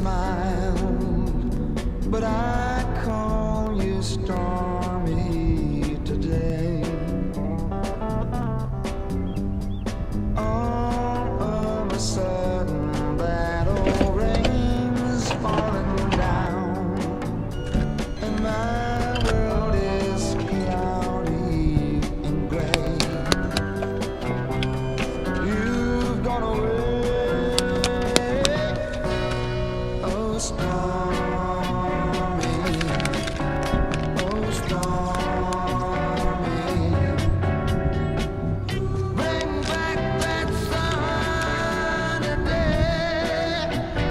smile, but I call you stormy today. All of a sudden, that old rain's falling down, and my world is cloudy and gray. You've gone away, oh storm.